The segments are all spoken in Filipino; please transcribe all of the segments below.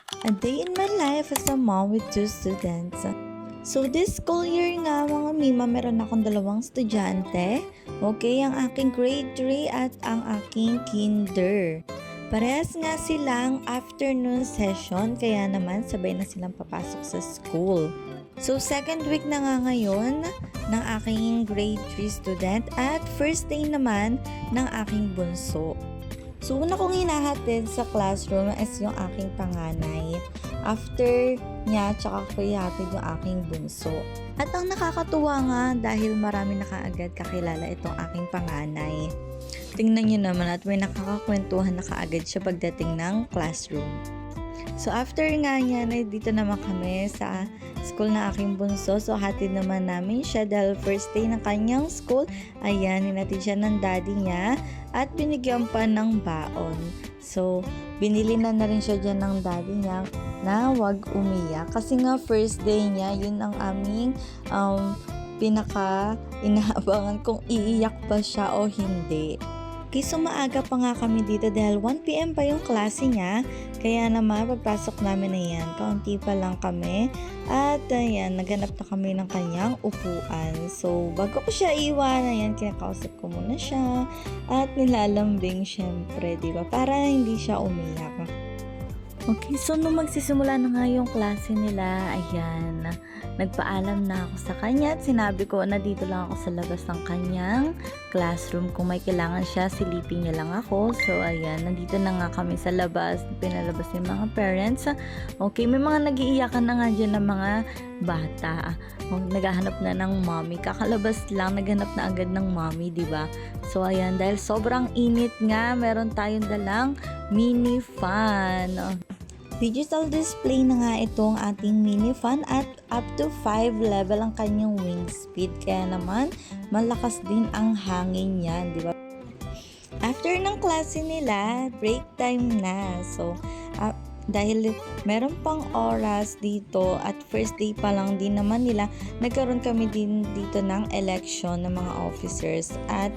A day in my life as a mom with 2 students. So this school year nga mga Mima, meron akong 2 estudyante. Okay, ang aking grade 3 at ang aking kinder. Parehas nga silang afternoon session, kaya naman sabay na silang papasok sa school. So second week na nga ngayon ng aking grade 3 student at first day naman ng aking bunso. So una kong hinahatid sa classroom is yung aking panganay. After niya, tsaka ko ihatid yung aking bunso. At ang nakakatuwa nga dahil marami na kaagad kakilala itong aking panganay. Tingnan nyo naman at may nakakakwentuhan na kaagad siya pagdating ng classroom. So after nga niya, dito naman kami sa school na aking bunso. So hatid naman namin siya dahil first day ng kanyang school. Ayan, hinatid siya ng daddy niya at binigyan pa ng baon. So binili na rin siya dyan ng daddy niya na wag umiyak. Kasi nga first day niya, yun ang aming pinaka inaabangan kung iiyak ba siya o hindi. Okay, so maaga pa nga kami dito dahil 1 PM pa yung klase niya. Kaya naman, pagpasok namin na yan, kaunti pa lang kami. At ayan, naghanap na kami ng kanyang upuan. So, bago ko siya iwan, ayan, kinakausap ko muna siya. At nilalambing syempre, diba? Para hindi siya umiyak. Okay, so nung magsisimula na nga yung klase nila, ayan, nagpaalam na ako sa kanya at sinabi ko na dito lang ako sa labas ng kanyang classroom. Kung may kailangan siya, silipin niya lang ako. So, ayan, nandito na nga kami sa labas. Pinalabas yung mga parents. Okay, may mga nag-iiyakan na nga dyan ng mga bata. Naghahanap na ng mommy. Kakalabas lang, naghanap na agad ng mommy, diba? So, ayan, dahil sobrang init nga, meron tayong dalang mini fan. Digital display na nga itong ating mini fan at up to 5 level ang kanyang wind speed. Kaya naman, malakas din ang hangin niyan, di ba? After ng klase nila, break time na. So, dahil meron pang oras dito at first day pa lang din naman nila, nagkaroon kami din dito ng election ng mga officers at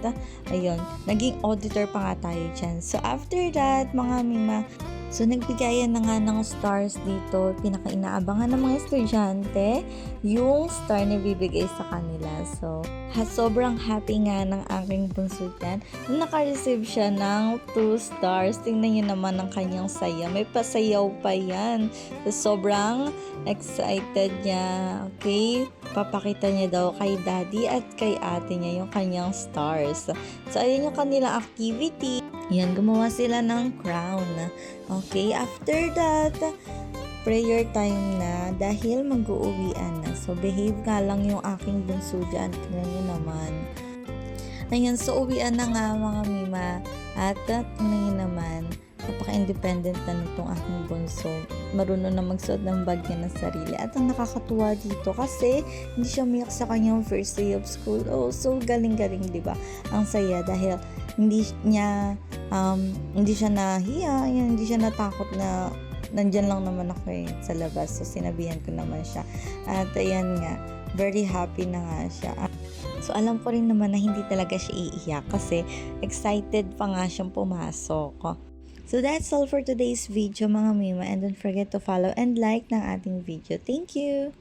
ayun, naging auditor pa nga tayo dyan. So, after that, mga Mima, so, nagbigayan na nga ng stars dito. Pinaka-inaabangan ng mga estudyante, yung star na bibigay sa kanila. So, sobrang happy nga ng aking bunso dyan. Naka-receive siya ng 2 stars. Tingnan nyo naman ang kanyang saya. May pasayaw pa yan. So, sobrang excited niya. Okay? Papakita niya daw kay daddy at kay ate niya yung kanyang stars. So, ayun yung kanilang activity. Yan, gumawa sila ng crown. Okay, after that, prayer time na dahil mag-uuwian na. So, behave nga lang yung aking bunso dyan. Tingnan nyo naman. Ayan, so uwian na nga mga Mima. At tingnan nyo naman, napaka-independent na nitong aking bunso. Marunong na magsuot ng bag niya ng sarili. At ang nakakatuwa dito kasi hindi siya umiyak sa kanyang first day of school. Oh, so galing-galing, diba? Ang saya dahil hindi siya nahiya, hindi siya natakot na nandyan lang naman ako sa labas. So, sinabihan ko naman siya. At ayan nga, very happy na nga siya. So, alam ko rin naman na hindi talaga siya iiyak kasi excited pa nga siyang pumasok. So, that's all for today's video mga Mima. And don't forget to follow and like ng ating video. Thank you!